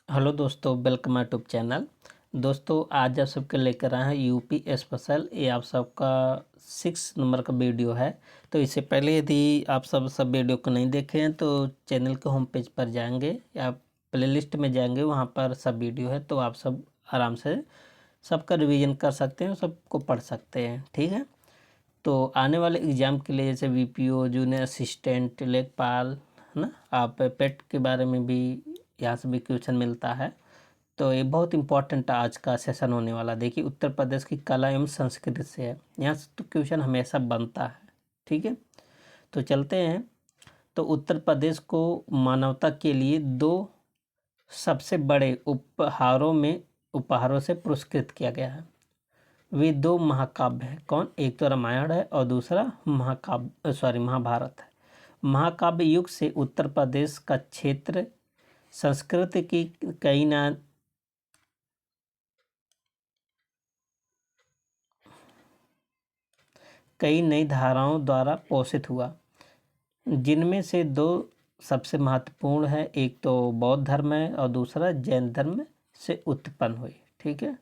Hello दोस्तों, welcome my YouTube channel. दोस्तों, आज आप सबके लेकर आए हैं यूपी स्पेशल। ये आप सबका 6 नंबर का वीडियो है। तो इससे पहले यदि आप सब वीडियो को नहीं देखे हैं तो चैनल के होम पेज पर जाएंगे या प्लेलिस्ट में जाएंगे, वहाँ पर सब वीडियो है। तो आप सब आराम से सबका रिवीजन कर सकते हैं, सबको पढ़ सकते हैं। ठीक है। तो आने वाले एग्ज़ाम के लिए जैसे वीपीओ, जूनियर असिस्टेंट, लेखपाल, है ना, आप पेट के बारे में भी यहाँ से भी क्वेश्चन मिलता है। तो ये बहुत इंपॉर्टेंट आज का सेशन होने वाला। देखिए, उत्तर प्रदेश की कला एवं संस्कृति से है, यहाँ से तो क्वेश्चन हमेशा बनता है। ठीक है। तो चलते हैं। तो उत्तर प्रदेश को मानवता के लिए दो सबसे बड़े उपहारों से पुरस्कृत किया गया है। वे दो महाकाव्य हैं। कौन? एक तो रामायण है और दूसरा महाभारत है। महाकाव्य युग से उत्तर प्रदेश का क्षेत्र संस्कृति की कई नई धाराओं द्वारा पोषित हुआ, जिनमें से दो सबसे महत्वपूर्ण है। एक तो बौद्ध धर्म है और दूसरा जैन धर्म से उत्पन्न हुई। ठीक है।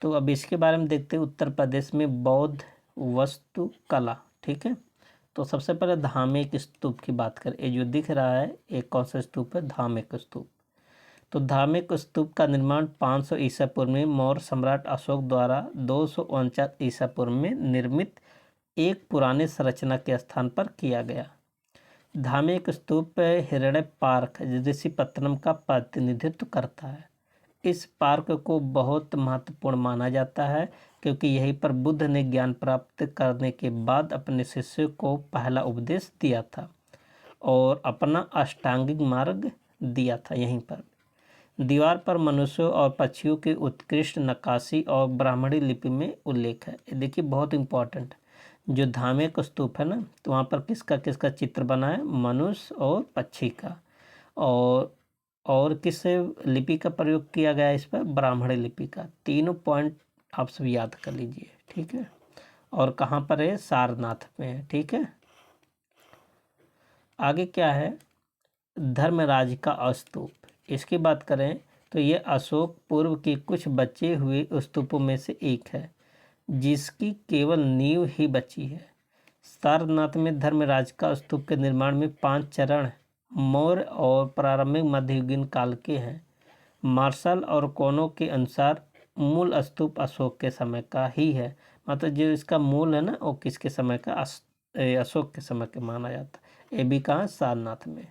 तो अब इसके बारे में देखते हैं। उत्तर प्रदेश में बौद्ध वास्तु कला। ठीक है। तो सबसे पहले धामेक स्तूप की बात करें। ये जो दिख रहा है, एक कौन सा स्तूप है? धामेक स्तूप। तो धामेक स्तूप का निर्माण 500 ईसा पूर्व में मौर्य सम्राट अशोक द्वारा 249 ईसा पूर्व में निर्मित एक पुराने संरचना के स्थान पर किया गया। धामेक स्तूप हिरण्यपार्क ऋषिपत्तनम का प्रतिनिधित्व करता है। इस पार्क को बहुत महत्वपूर्ण माना जाता है क्योंकि यहीं पर बुद्ध ने ज्ञान प्राप्त करने के बाद अपने शिष्य को पहला उपदेश दिया था और अपना अष्टांगिक मार्ग दिया था। यहीं पर दीवार पर मनुष्यों और पक्षियों की उत्कृष्ट नक्काशी और ब्राह्मणी लिपि में उल्लेख है। देखिए, बहुत इंपॉर्टेंट। जो धामेक स्तूप है ना, तो वहाँ पर किसका किसका चित्र बना है? मनुष्य और पक्षी का। और किस लिपि का प्रयोग किया गया है इस पर? ब्राह्मणी लिपि का। तीनों पॉइंट आप सब याद कर लीजिए। ठीक है। और कहाँ पर है? सारनाथ में है। ठीक है। आगे क्या है? धर्मराज का स्तूप। इसकी बात करें तो ये अशोक पूर्व के कुछ बचे हुए स्तूपों में से एक है जिसकी केवल नींव ही बची है। सारनाथ में धर्मराज का स्तूप के निर्माण में 5 चरण मौर्य और प्रारंभिक मध्ययुगीन काल के हैं। मार्शल और कोनो के अनुसार मूल स्तूप अशोक के समय का ही है। मतलब जो इसका मूल है ना, वो किसके समय का? अशोक के समय का माना जाता है। ये भी कहाँ? सारनाथ में।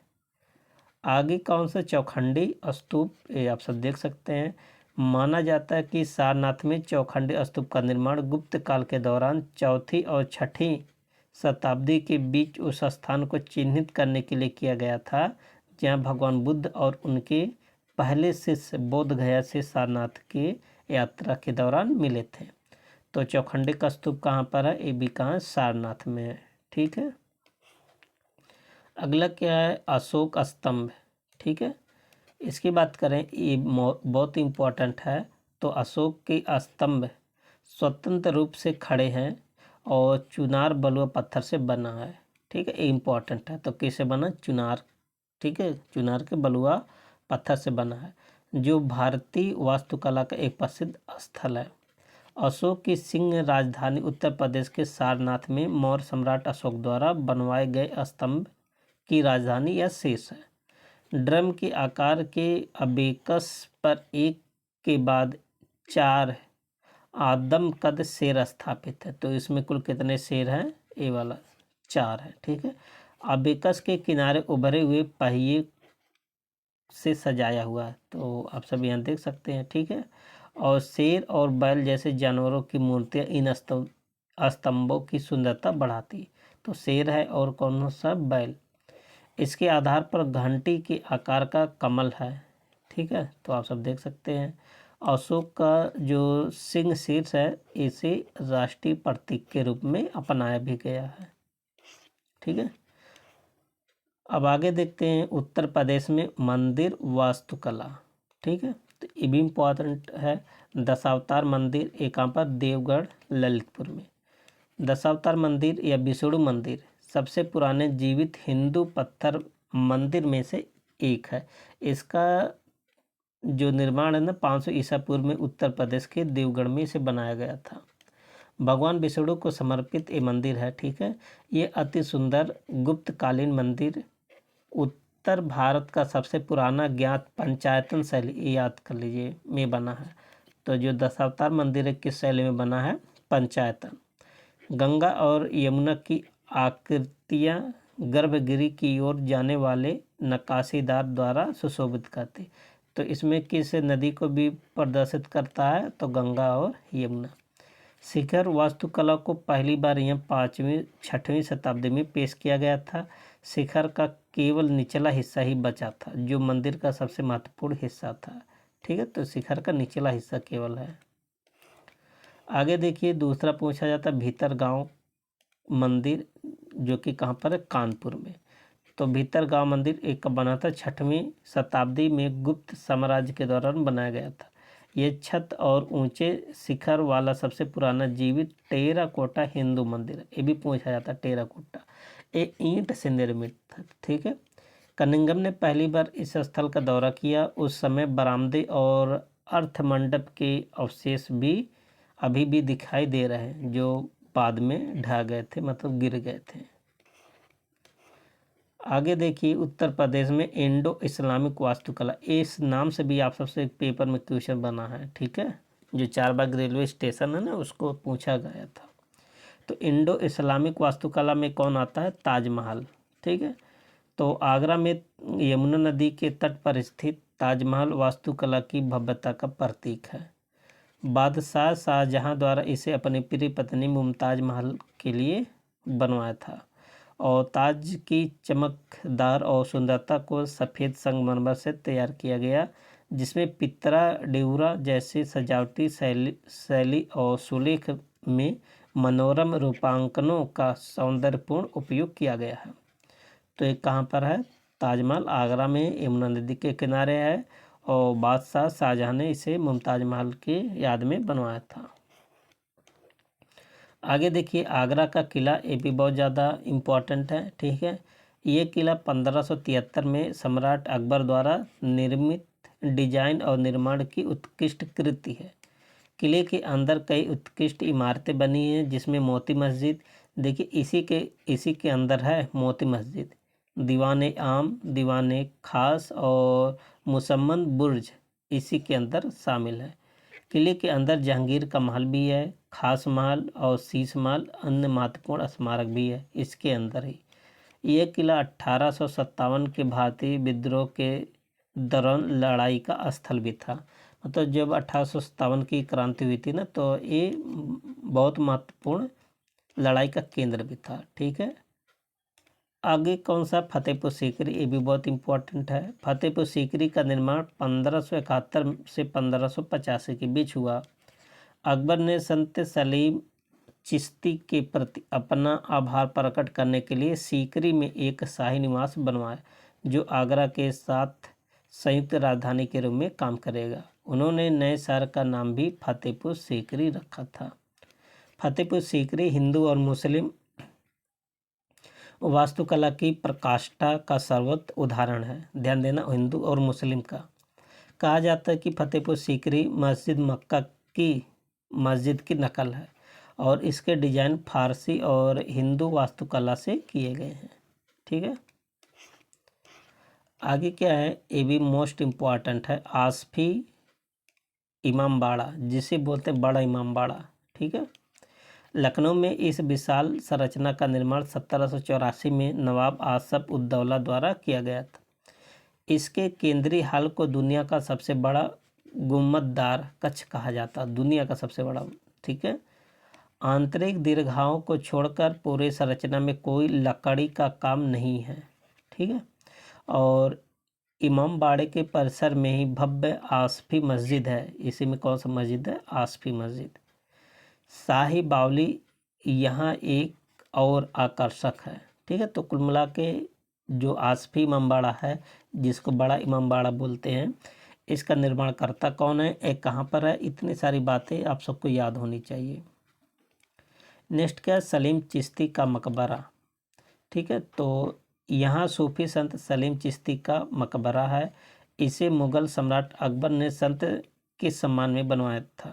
आगे कौन सा? चौखंडी स्तूप। ये आप सब देख सकते हैं। माना जाता है कि सारनाथ में चौखंडी स्तूप का निर्माण गुप्त काल के दौरान 4वीं और 6वीं शताब्दी के बीच उस स्थान को चिन्हित करने के लिए किया गया था जहां भगवान बुद्ध और उनके पहले शिष्य बोध गया से सारनाथ के यात्रा के दौरान मिले थे। तो चौखंडी का स्तूप कहाँ पर है? ये भी कहाँ? सारनाथ में है। ठीक है। अगला क्या है? अशोक स्तंभ। ठीक है। इसकी बात करें, ये बहुत इम्पोर्टेंट है। तो अशोक के स्तंभ स्वतंत्र रूप से खड़े हैं और चुनार बलुआ पत्थर से बना है। ठीक है। ये इम्पोर्टेंट है। तो किससे बना? चुनार। ठीक है। चुनार के बलुआ पत्थर से बना है, जो भारतीय वास्तुकला का एक प्रसिद्ध स्थल है। अशोक की सिंह राजधानी उत्तर प्रदेश के सारनाथ में मौर्य सम्राट अशोक द्वारा बनवाए गए स्तंभ की राजधानी या शेष है। ड्रम के आकार के अबेकस पर एक के बाद 4 आदम कद शेर स्थापित है। तो इसमें कुल कितने शेर हैं? ये वाला 4 है। ठीक है। अबेकस के किनारे उभरे हुए पहिए से सजाया हुआ है। तो आप सब यहाँ देख सकते हैं। ठीक है। और शेर और बैल जैसे जानवरों की मूर्तियाँ इन स्तंभों की सुंदरता बढ़ाती। तो शेर है और कौन सा? बैल। इसके आधार पर घंटी के आकार का कमल है। ठीक है। तो आप सब देख सकते हैं। अशोक का जो सिंह शीर्ष है, इसे राष्ट्रीय प्रतीक के रूप में अपनाया भी गया है। ठीक है। अब आगे देखते हैं उत्तर प्रदेश में मंदिर वास्तुकला। ठीक है। तो ये भी इम्पोर्टेंट है। दशावतार मंदिर एक कहाँ पर? देवगढ़ ललितपुर में। दशावतार मंदिर या विष्णु मंदिर सबसे पुराने जीवित हिंदू पत्थर मंदिर में से एक है। इसका जो निर्माण है ना 500 ईसा पूर्व में उत्तर प्रदेश के देवगढ़ में इसे बनाया गया था। भगवान विष्णु को समर्पित ये मंदिर है। ठीक है, ये अति सुंदर गुप्तकालीन मंदिर उत्तर भारत का सबसे पुराना ज्ञात पंचायतन शैली, ये याद कर लीजिए, में बना है। तो जो दशावतार मंदिर है किस शैली में बना है? पंचायतन। गंगा और यमुना की आकृतियाँ गर्भगृह की ओर जाने वाले नक्काशीदार द्वारा सुशोभित करती। तो इसमें किस नदी को भी प्रदर्शित करता है? तो गंगा और यमुना। शिखर वास्तुकला को पहली बार यह 5वीं-6वीं शताब्दी में पेश किया गया था। शिखर का केवल निचला हिस्सा ही बचा था, जो मंदिर का सबसे महत्वपूर्ण हिस्सा था। ठीक है, तो शिखर का निचला हिस्सा केवल है। आगे देखिए, दूसरा पूछा जाता है भीतर गांव मंदिर, जो कि कहाँ पर है? कानपुर में। तो भीतर गांव मंदिर एक बना था 6वीं शताब्दी में गुप्त साम्राज्य के दौरान बनाया गया था। ये छत और ऊंचे शिखर वाला सबसे पुराना जीवित टेराकोटा हिंदू मंदिर है। ये भी पूछा जाता है, टेराकोटा। ये ईंट से निर्मित था। ठीक है, कनिंघम ने पहली बार इस स्थल का दौरा किया। उस समय बरामदे और अर्थ मंडप के अवशेष भी अभी भी दिखाई दे रहे हैं, जो बाद में ढह गए थे, मतलब गिर गए थे। आगे देखिए, उत्तर प्रदेश में इंडो इस्लामिक वास्तुकला, इस नाम से भी आप सबसे एक पेपर में क्वेश्चन बना है। ठीक है, जो चारबाग रेलवे स्टेशन है ना, उसको पूछा गया था। तो इंडो इस्लामिक वास्तुकला में कौन आता है? ताजमहल। ठीक है, तो आगरा में यमुना नदी के तट पर स्थित ताजमहल वास्तुकला की भव्यता का प्रतीक है। बादशाह शाहजहां द्वारा इसे अपनी प्रिय पत्नी मुमताज महल के लिए बनवाया था, और ताज की चमकदार और सुंदरता को सफ़ेद संगमरमर से तैयार किया गया, जिसमें पितरा डेउरा जैसे सजावटी शैली और सुलेख में मनोरम रूपांकनों का सौंदर्यपूर्ण उपयोग किया गया है। तो ये कहाँ पर है? ताजमहल आगरा में यमुना नदी के किनारे है, और बादशाह शाहजहां ने इसे मुमताज महल के याद में बनवाया था। आगे देखिए, आगरा का किला, ये भी बहुत ज़्यादा इम्पोर्टेंट है। ठीक है, ये किला 1573 में सम्राट अकबर द्वारा निर्मित डिजाइन और निर्माण की उत्कृष्ट कृति है। किले के अंदर कई उत्कृष्ट इमारतें बनी हैं, जिसमें मोती मस्जिद, देखिए इसी के अंदर है मोती मस्जिद, दीवान आम, दीवान खास और मुसम्मन बुर्ज इसी के अंदर शामिल है। किले के अंदर जहांगीर का महल भी है, खास महल और शीश महल, अन्य महत्वपूर्ण स्मारक भी है इसके अंदर ही। यह किला 1857 के भारतीय विद्रोह के दौरान लड़ाई का स्थल भी था। मतलब जब 1857 की क्रांति हुई थी ना, तो ये बहुत महत्वपूर्ण लड़ाई का केंद्र भी था। ठीक है, आगे कौन सा? फतेहपुर सीकरी, ये भी बहुत इम्पोर्टेंट है। फतेहपुर सीकरी का निर्माण 1571 से 1585 के बीच हुआ। अकबर ने संत सलीम चिश्ती के प्रति अपना आभार प्रकट करने के लिए सीकरी में एक शाही निवास बनवाया, जो आगरा के साथ संयुक्त राजधानी के रूप में काम करेगा। उन्होंने नए शहर का नाम भी फतेहपुर सीकरी रखा था। फतेहपुर सीकरी हिंदू और मुस्लिम वास्तुकला की प्रकाष्ठा का सर्वोत्तम उदाहरण है। ध्यान देना, हिंदू और मुस्लिम का। कहा जाता है कि फतेहपुर सीकरी मस्जिद मक्का की मस्जिद की नकल है, और इसके डिजाइन फारसी और हिंदू वास्तुकला से किए गए हैं। ठीक है, आगे क्या है? ये भी मोस्ट इम्पॉर्टेंट है, आसफी इमामबाड़ा, जिसे बोलते हैं बड़ा इमामबाड़ा। ठीक है, लखनऊ में इस विशाल संरचना का निर्माण 1784 में नवाब आसफ उद्दौला द्वारा किया गया था। इसके केंद्रीय हॉल को दुनिया का सबसे बड़ा गुंबददार कक्ष कहा जाता है, दुनिया का सबसे बड़ा। ठीक है, आंतरिक दीर्घाओं को छोड़कर पूरे संरचना में कोई लकड़ी का काम नहीं है। ठीक है, और इमामबाड़े के परिसर में ही भव्य आसफी मस्जिद है। इसी में कौन सा मस्जिद है? आसफी मस्जिद। शाही बावली यहाँ एक और आकर्षक है। ठीक है, तो कुल मिला के जो आसफी इमामबाड़ा है, जिसको बड़ा इमामबाड़ा बोलते हैं, इसका निर्माणकर्ता कौन है, एक कहाँ पर है, इतनी सारी बातें आप सबको याद होनी चाहिए। नेक्स्ट क्या है? सलीम चिश्ती का मकबरा। ठीक है, तो यहाँ सूफी संत सलीम चिश्ती का मकबरा है। इसे मुगल सम्राट अकबर ने संत के सम्मान में बनवाया था।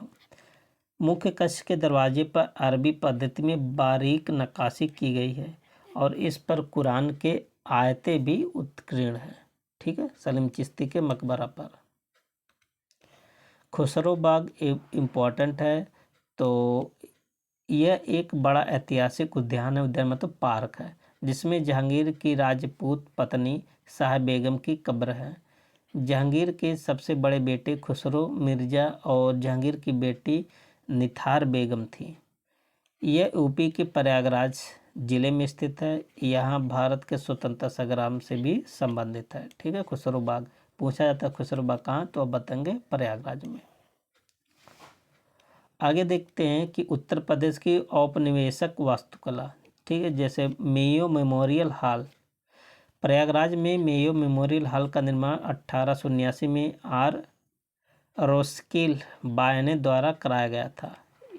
मुख्य कक्ष के दरवाजे पर अरबी पद्धति में बारीक नक्काशी की गई है और इस पर कुरान के आयतें भी उत्कीर्ण हैं। ठीक है, सलीम चिश्ती के मकबरा पर। खुसरो बाग इम्पोर्टेंट है, तो यह एक बड़ा ऐतिहासिक उद्यान है, उद्यान मतलब पार्क है, जिसमें जहांगीर की राजपूत पत्नी शाह बेगम की कब्र है। जहांगीर के सबसे बड़े बेटे खुसरो मिर्जा और जहांगीर की बेटी निथार बेगम थी। यह यूपी के प्रयागराज जिले में स्थित है। यहाँ भारत के स्वतंत्रता संग्राम से भी संबंधित है। ठीक है, खुसरो बाग पूछा जाता है, खुसरो बाग कहाँ, तो अब बताएंगे प्रयागराज में। आगे देखते हैं कि उत्तर प्रदेश की औपनिवेशिक वास्तुकला। ठीक है, जैसे मेयो मेमोरियल हॉल। प्रयागराज में मेयो मेमोरियल हॉल का निर्माण 1879 में आर रोस्किल बायने द्वारा कराया गया था।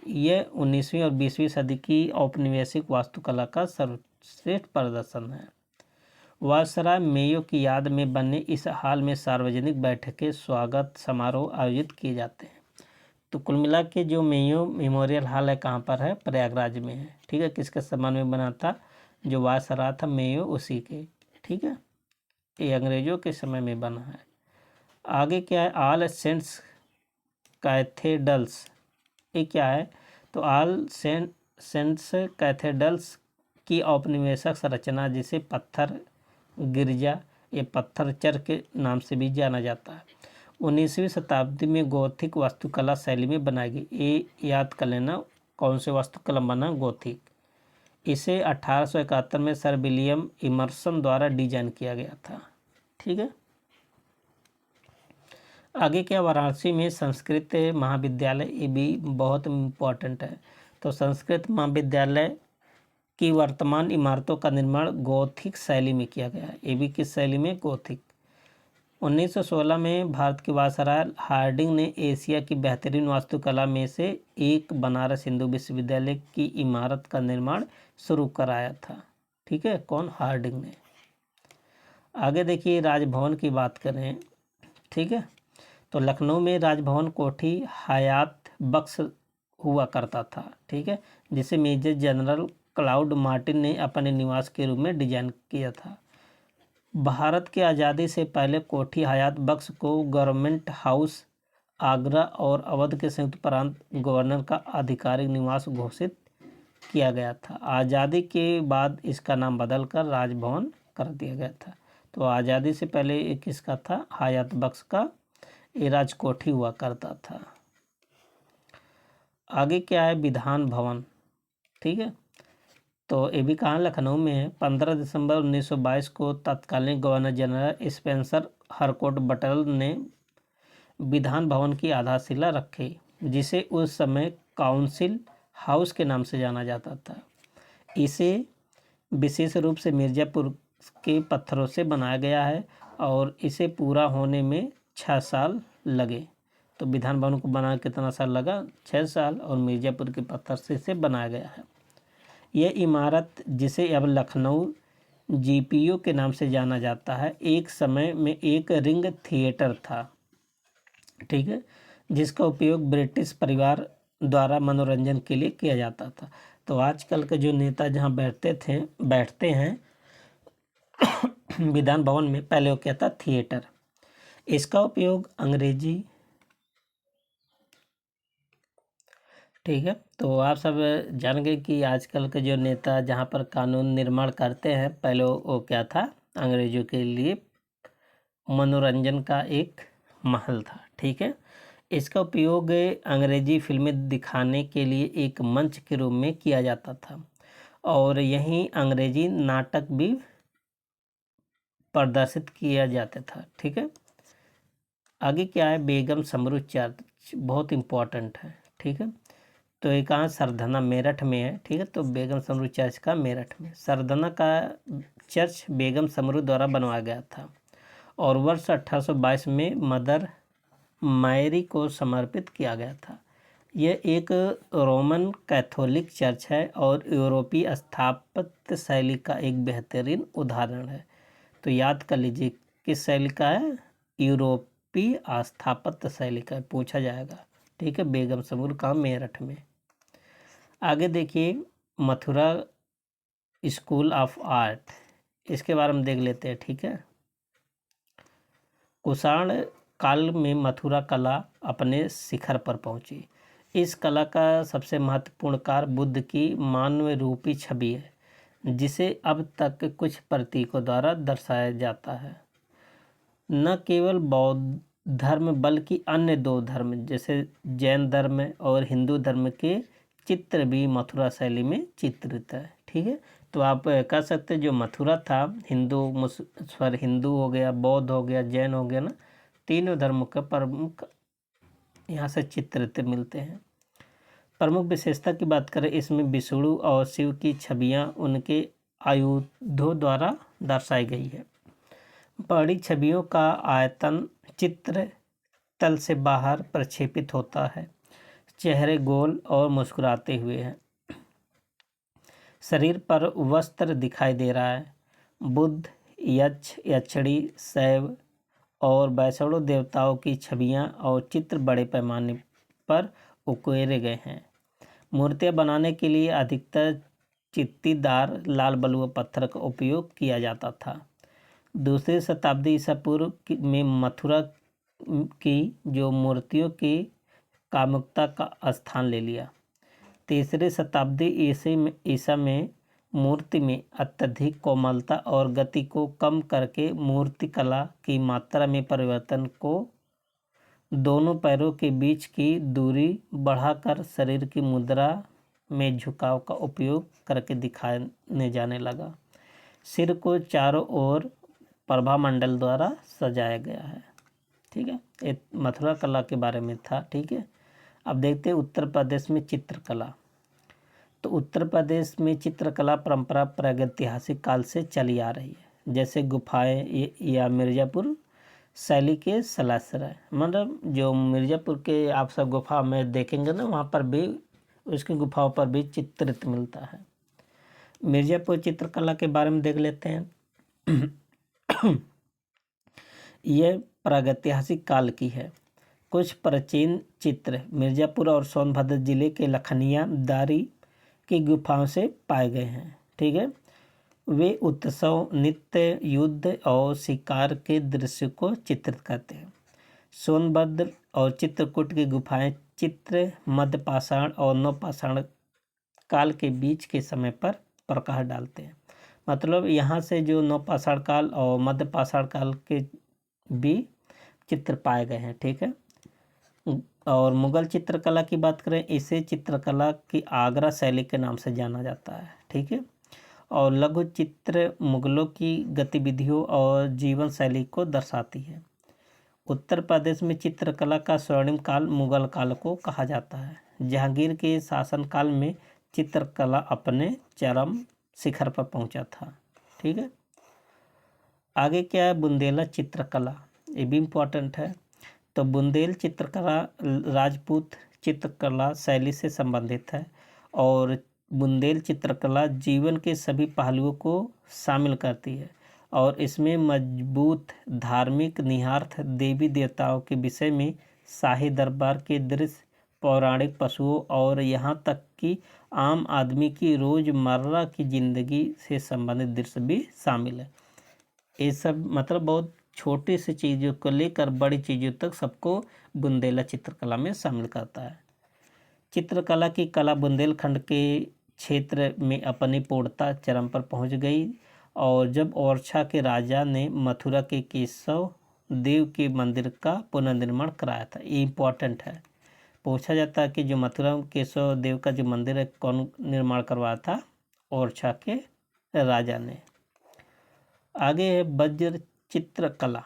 यह 19वीं और 20वीं सदी की औपनिवेशिक वास्तुकला का सर्वश्रेष्ठ प्रदर्शन है। वायसराय मेयो की याद में बने इस हॉल में सार्वजनिक बैठकें, स्वागत समारोह आयोजित किए जाते हैं। तो कुल मिला के जो मेयो मेमोरियल हॉल है कहाँ पर है, प्रयागराज में है। ठीक है, किसके सम्मान में बना था, जो वायसराय था मेयो उसी के। ठीक है, ये अंग्रेजों के समय में बना है। आगे क्या है, ऑल सेंट्स कैथेड्रल्स। ये क्या है, तो ऑल सेंट्स कैथेड्रल्स की औपनिवेशिक संरचना, जिसे पत्थर गिरजा या पत्थर चर के नाम से भी जाना जाता है, 19वीं शताब्दी में गौथिक वास्तुकला शैली में बनाई गई। ये याद कर लेना, कौन से वास्तुकला बना, गौथिक। इसे 1871 में सर विलियम इमर्सन द्वारा डिजाइन किया गया था। ठीक है, आगे क्या, वाराणसी में संस्कृत महाविद्यालय, ये भी बहुत इम्पोर्टेंट है। तो संस्कृत महाविद्यालय की वर्तमान इमारतों का निर्माण गौथिक शैली में किया गया है। ये भी किस शैली में, गौथिक। 1916 में भारत के वायसराय हार्डिंग ने एशिया की बेहतरीन वास्तुकला में से एक बनारस हिंदू विश्वविद्यालय की इमारत का निर्माण शुरू कराया था। ठीक है, कौन, हार्डिंग ने। आगे देखिए, राजभवन की बात करें। ठीक है, तो लखनऊ में राजभवन कोठी हयात बख्श हुआ करता था। ठीक है, जिसे मेजर जनरल क्लाउड मार्टिन ने अपने निवास के रूप में डिजाइन किया था। भारत की आज़ादी से पहले कोठी हयात बख्श को गवर्नमेंट हाउस आगरा और अवध के संयुक्त प्रांत गवर्नर का आधिकारिक निवास घोषित किया गया था। आज़ादी के बाद इसका नाम बदलकर राजभवन कर दिया गया था। तो आज़ादी से पहले ये किसका था, हयात बख्श का, ये राजकोठी हुआ करता था। आगे क्या है, विधान भवन। ठीक है, तो ये भी कहाँ, लखनऊ में है। 15 दिसंबर 1922 को तत्कालीन गवर्नर जनरल स्पेंसर हरकोट बटल ने विधान भवन की आधारशिला रखी, जिसे उस समय काउंसिल हाउस के नाम से जाना जाता था। इसे विशेष रूप से मिर्ज़ापुर के पत्थरों से बनाया गया है और इसे पूरा होने में 6 साल लगे। तो विधान भवन को बनाने कितना साल लगा, 6 साल, और मिर्ज़ापुर के पत्थर से इसे बनाया गया है। यह इमारत, जिसे अब लखनऊ जीपीओ के नाम से जाना जाता है, एक समय में एक रिंग थिएटर था। ठीक है, जिसका उपयोग ब्रिटिश परिवार द्वारा मनोरंजन के लिए किया जाता था। तो आजकल के जो नेता जहाँ बैठते हैं विधान भवन में, पहले वो क्या था, थिएटर। इसका उपयोग अंग्रेजी। ठीक है, तो आप सब जान गए कि आजकल के जो नेता जहाँ पर कानून निर्माण करते हैं, पहले वो क्या था, अंग्रेजों के लिए मनोरंजन का एक महल था। ठीक है, इसका उपयोग अंग्रेजी फिल्में दिखाने के लिए एक मंच के रूप में किया जाता था और यहीं अंग्रेजी नाटक भी प्रदर्शित किया जाता था। ठीक है, आगे क्या है, बेगम समरू चर्च, बहुत इम्पोर्टेंट है। ठीक है, तो ये कहाँ, सरधना मेरठ में है। ठीक है, तो बेगम समरू चर्च का मेरठ में। सरधना का चर्च बेगम समरू द्वारा बनवाया गया था और वर्ष 1822 में मदर मैरी को समर्पित किया गया था। यह एक रोमन कैथोलिक चर्च है और यूरोपीय स्थापत्य शैली का एक बेहतरीन उदाहरण है। तो याद कर लीजिए किस शैली का है, यूरोपीय स्थापत्य शैली का पूछा जाएगा। ठीक है, बेगम समूर का मेरठ में। आगे देखिए मथुरा स्कूल ऑफ आर्ट, इसके बारे में देख लेते हैं। ठीक है, कुषाण काल में मथुरा कला अपने शिखर पर पहुंची। इस कला का सबसे महत्वपूर्ण कार्य बुद्ध की मानव रूपी छवि है, जिसे अब तक कुछ प्रतीकों द्वारा दर्शाया जाता है। न केवल बौद्ध धर्म बल्कि अन्य दो धर्म जैसे जैन धर्म और हिंदू धर्म के चित्र भी मथुरा शैली में चित्रित है। ठीक है, तो आप कह सकते हैं जो मथुरा था, हिंदू हो गया, बौद्ध हो गया, जैन हो गया ना, तीनों धर्मों का प्रमुख यहाँ से चित्रित मिलते हैं। प्रमुख विशेषता की बात करें, इसमें विष्णु और शिव की छवियाँ उनके आयुधों द्वारा दर्शाई गई है। बड़ी छवियों का आयतन चित्र तल से बाहर प्रक्षेपित होता है। चेहरे गोल और मुस्कुराते हुए हैं। शरीर पर वस्त्र दिखाई दे रहा है। बुद्ध, यक्ष, यक्षिणी, शैव और वैष्णव देवताओं की छवियां और चित्र बड़े पैमाने पर उकेरे गए हैं। मूर्तियां बनाने के लिए अधिकतर चित्तीदार लाल बलुआ पत्थर का उपयोग किया जाता था। दूसरी शताब्दी ईसा पूर्व में मथुरा की जो मूर्तियों की कामुकता का स्थान ले लिया। तीसरी शताब्दी ईसा में मूर्ति में अत्यधिक कोमलता और गति को कम करके मूर्तिकला की मात्रा में परिवर्तन को दोनों पैरों के बीच की दूरी बढ़ाकर शरीर की मुद्रा में झुकाव का उपयोग करके दिखाने जाने लगा। सिर को चारों ओर प्रभामंडल द्वारा सजाया गया है। ठीक है, ये मथुरा कला के बारे में था। ठीक है, अब देखते हैं उत्तर प्रदेश में चित्रकला। तो उत्तर प्रदेश में चित्रकला परंपरा प्रागैतिहासिक काल से चली आ रही है, जैसे गुफाएं या मिर्ज़ापुर शैली के सलासराय, मतलब जो मिर्ज़ापुर के आप सब गुफा में देखेंगे ना, वहाँ पर भी उसकी गुफाओं पर भी चित्रित मिलता है। मिर्ज़ापुर चित्रकला के बारे में देख लेते हैं। यह प्रागैतिहासिक काल की है। कुछ प्राचीन चित्र मिर्ज़ापुर और सोनभद्र जिले के लखनिया दारी की गुफाओं से पाए गए हैं। ठीक है, वे उत्सव, नृत्य, युद्ध और शिकार के दृश्य को चित्रित करते हैं। सोनभद्र और चित्रकूट की गुफाएं चित्र मध्यपाषाण और नवपाषाण काल के बीच के समय पर प्रकाश डालते हैं। मतलब यहाँ से जो नवपाषाण काल और मध्यपाषाण काल के भी चित्र पाए गए हैं। ठीक है, और मुगल चित्रकला की बात करें, इसे चित्रकला की आगरा शैली के नाम से जाना जाता है। ठीक है, और लघु चित्र मुगलों की गतिविधियों और जीवन शैली को दर्शाती है। उत्तर प्रदेश में चित्रकला का स्वर्णिम काल मुगल काल को कहा जाता है। जहांगीर के शासनकाल में चित्रकला अपने चरम शिखर पर पहुंचा था। ठीक है, आगे क्या है, बुंदेला चित्रकला, ये भी इम्पोर्टेंट है। तो बुंदेल चित्रकला राजपूत चित्रकला शैली से संबंधित है और बुंदेल चित्रकला जीवन के सभी पहलुओं को शामिल करती है और इसमें मजबूत धार्मिक निहितार्थ, देवी देवताओं के विषय में शाही दरबार के दृश्य, पौराणिक पशुओं और यहाँ तक कि आम आदमी की रोज़मर्रा की ज़िंदगी से संबंधित दृश्य भी शामिल है। ये सब मतलब बहुत छोटी सी चीज़ों को लेकर बड़ी चीज़ों तक सबको बुंदेला चित्रकला में शामिल करता है। चित्रकला की कला बुंदेलखंड के क्षेत्र में अपनी पूर्णता चरम पर पहुंच गई और जब ओरछा के राजा ने मथुरा के केशव देव के मंदिर का पुनर्निर्माण कराया था। ये इम्पोर्टेंट है, पूछा जाता है कि जो मथुरा केशव देव का जो मंदिर है कौन निर्माण करवाया था, ओरछा के राजा ने। आगे है वज्र चित्रकला,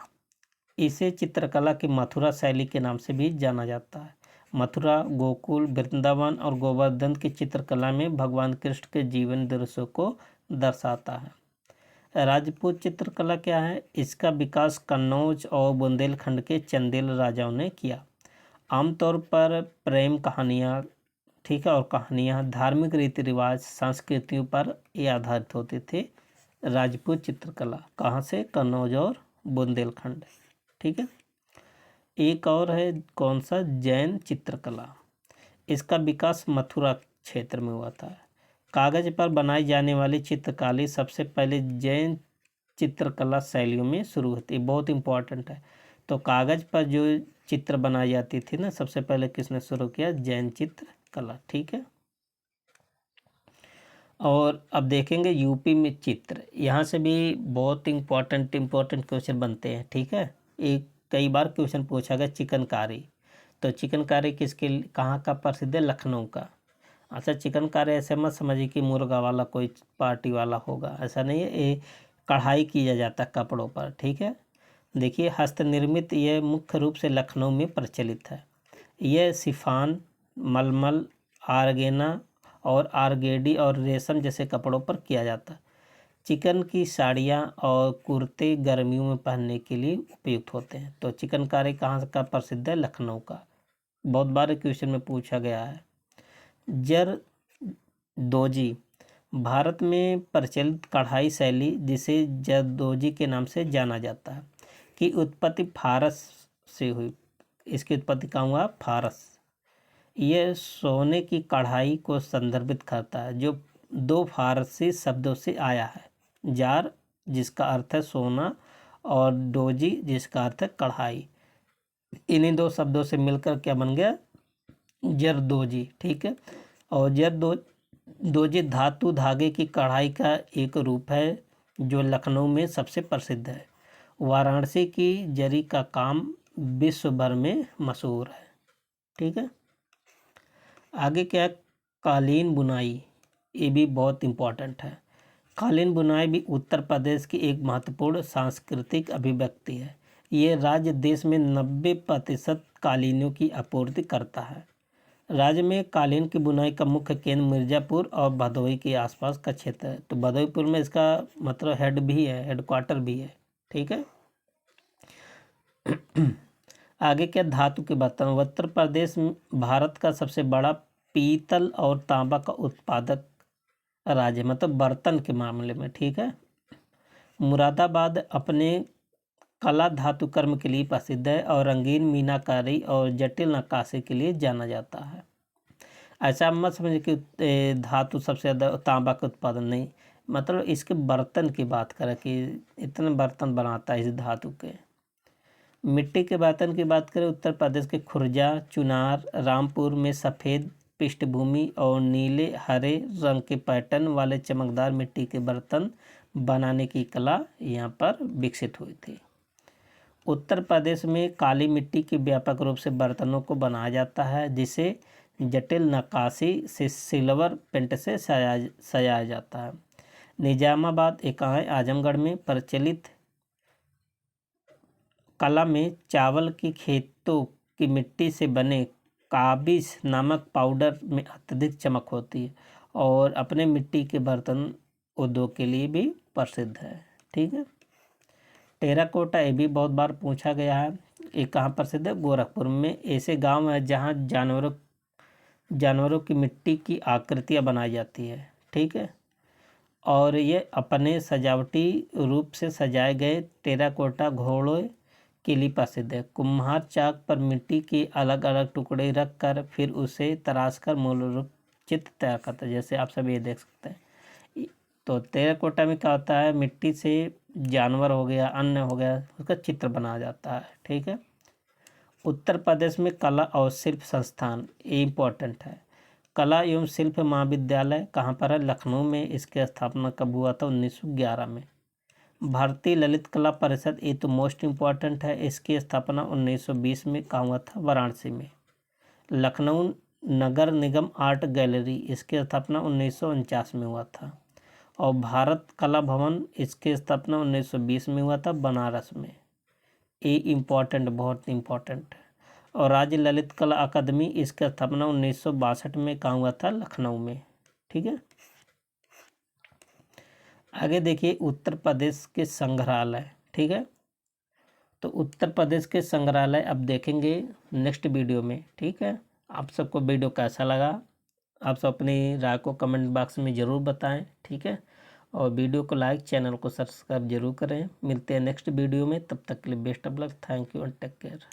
इसे चित्रकला की मथुरा शैली के नाम से भी जाना जाता है। मथुरा, गोकुल, वृंदावन और गोवर्धन की चित्रकला में भगवान कृष्ण के जीवन दृश्यों को दर्शाता है। राजपूत चित्रकला क्या है, इसका विकास कन्नौज और बुंदेलखंड के चंदेल राजाओं ने किया। आमतौर पर प्रेम कहानियाँ, ठीक है, और कहानियाँ, धार्मिक रीति रिवाज, संस्कृतियों पर ये आधारित होते थे। राजपूत चित्रकला कहाँ से, कन्नौज और बुंदेलखंड। ठीक है। एक और है कौन सा, जैन चित्रकला। इसका विकास मथुरा क्षेत्र में हुआ था। कागज पर बनाई जाने वाली चित्रकारी सबसे पहले जैन चित्रकला शैलियों में शुरू होती है, बहुत इंपॉर्टेंट है। तो कागज पर जो चित्र बनाई जाती थी ना, सबसे पहले किसने शुरू किया, जैन चित्रकला। ठीक है। और अब देखेंगे यूपी में चित्र, यहाँ से भी बहुत इंपॉर्टेंट क्वेश्चन बनते हैं। ठीक है। एक कई बार क्वेश्चन पूछा गया चिकनकारी। तो चिकनकारी किसके कहाँ का प्रसिद्ध है, लखनऊ का। अच्छा, चिकनकारी ऐसे मत समझिए कि मुर्गा वाला कोई पार्टी वाला होगा, ऐसा नहीं है। ये कढ़ाई किया जाता है कपड़ों पर। ठीक है। देखिए, हस्तनिर्मित यह मुख्य रूप से लखनऊ में प्रचलित है। यह शिफॉन, मलमल, आर्गेना और आर्गेडी और रेशम जैसे कपड़ों पर किया जाता है। चिकन की साड़ियाँ और कुर्ते गर्मियों में पहनने के लिए उपयुक्त होते हैं। तो चिकनकारी कहाँ का प्रसिद्ध है, लखनऊ का। बहुत बार क्वेश्चन में पूछा गया है। जरदोजी भारत में प्रचलित कढ़ाई शैली, जिसे जरदोजी के नाम से जाना जाता है, की उत्पत्ति फारस से हुई। इसकी उत्पत्ति कहाँ हुआ, फारस। यह सोने की कढ़ाई को संदर्भित करता है, जो दो फारसी शब्दों से आया है। जार जिसका अर्थ है सोना और डोजी जिसका अर्थ है कढ़ाई। इन्हीं दो शब्दों से मिलकर क्या बन गया, जरदोजी। ठीक है। और जरदोजी धातु धागे की कढ़ाई का एक रूप है जो लखनऊ में सबसे प्रसिद्ध है। वाराणसी की जरी का काम विश्व भर में मशहूर है। ठीक है। आगे क्या है, कालीन बुनाई। ये भी बहुत इम्पोर्टेंट है। कालीन बुनाई भी उत्तर प्रदेश की एक महत्वपूर्ण सांस्कृतिक अभिव्यक्ति है। ये राज्य देश में 90% कालीनों की आपूर्ति करता है। राज्य में कालीन की बुनाई का मुख्य केंद्र मिर्ज़ापुर और भदोही के आसपास का क्षेत्र है। तो भदोहीपुर में इसका मतलब हेड भी है, हेडक्वार्टर भी है। ठीक है। आगे क्या, धातु के बर्तन। उत्तर प्रदेश भारत का सबसे बड़ा पीतल और तांबा का उत्पादक राज्य, मतलब बर्तन के मामले में। ठीक है। मुरादाबाद अपने कला धातु कर्म के लिए प्रसिद्ध है और रंगीन मीनाकारी और जटिल नक्काशी के लिए जाना जाता है। ऐसा मत समझिए कि धातु सबसे ज़्यादा तांबा का उत्पादन, नहीं, मतलब इसके बर्तन की बात करें कि इतने बर्तन बनाता है इस धातु के। मिट्टी के बर्तन की बात करें, उत्तर प्रदेश के खुर्जा, चुनार, रामपुर में सफ़ेद पृष्ठभूमि और नीले हरे रंग के पैटर्न वाले चमकदार मिट्टी के बर्तन बनाने की कला यहाँ पर विकसित हुई थी। उत्तर प्रदेश में काली मिट्टी के व्यापक रूप से बर्तनों को बनाया जाता है, जिसे जटिल नक्काशी से सिल्वर पेंट से सजाया जाता है। निजामाबाद, एकाई, आजमगढ़ में प्रचलित कला में चावल की खेतों की मिट्टी से बने काबिज नामक पाउडर में अत्यधिक चमक होती है और अपने मिट्टी के बर्तन उद्योग के लिए भी प्रसिद्ध है। ठीक है। टेराकोटा, ये भी बहुत बार पूछा गया है। ये कहाँ प्रसिद्ध है, गोरखपुर में। ऐसे गांव है जहाँ जानवरों की मिट्टी की आकृतियाँ बनाई जाती है। ठीक है। और ये अपने सजावटी रूप से सजाए गए टेराकोटा घोड़ों के लिए प्रसिद्ध है। कुम्हार चाक पर मिट्टी के अलग अलग टुकड़े रख कर फिर उसे तराश कर मूल रूप चित्र तैयार करता है, जैसे आप सब ये देख सकते हैं। तो टेराकोटा में क्या होता है, मिट्टी से जानवर हो गया, अन्न हो गया, उसका चित्र बनाया जाता है। ठीक है। उत्तर प्रदेश में कला और शिल्प संस्थान, ये इम्पोर्टेंट है। कला एवं शिल्प महाविद्यालय कहाँ पर है, लखनऊ में। इसकी स्थापना कब हुआ था, 1911 में। भारतीय ललित कला परिषद, ये तो मोस्ट इम्पॉर्टेंट है। इसकी स्थापना 1920 में कहाँ हुआ था, वाराणसी में। लखनऊ नगर निगम आर्ट गैलरी, इसकी स्थापना 1949 में हुआ था। और भारत कला भवन, इसकी स्थापना 1920 में हुआ था, बनारस में। ये इम्पॉर्टेंट, बहुत इम्पॉर्टेंट है। और राज्य ललित कला अकादमी, इसकी स्थापना 1962 में कहाँ हुआ था, लखनऊ में। ठीक है। आगे देखिए, उत्तर प्रदेश के संग्रहालय। ठीक है। तो उत्तर प्रदेश के संग्रहालय अब देखेंगे नेक्स्ट वीडियो में। ठीक है। आप सबको वीडियो कैसा लगा, आप सब अपनी राय को कमेंट बॉक्स में ज़रूर बताएं। ठीक है। और वीडियो को लाइक, चैनल को सब्सक्राइब जरूर करें। मिलते हैं नेक्स्ट वीडियो में, तब तक के लिए best of luck. Thank you and take care.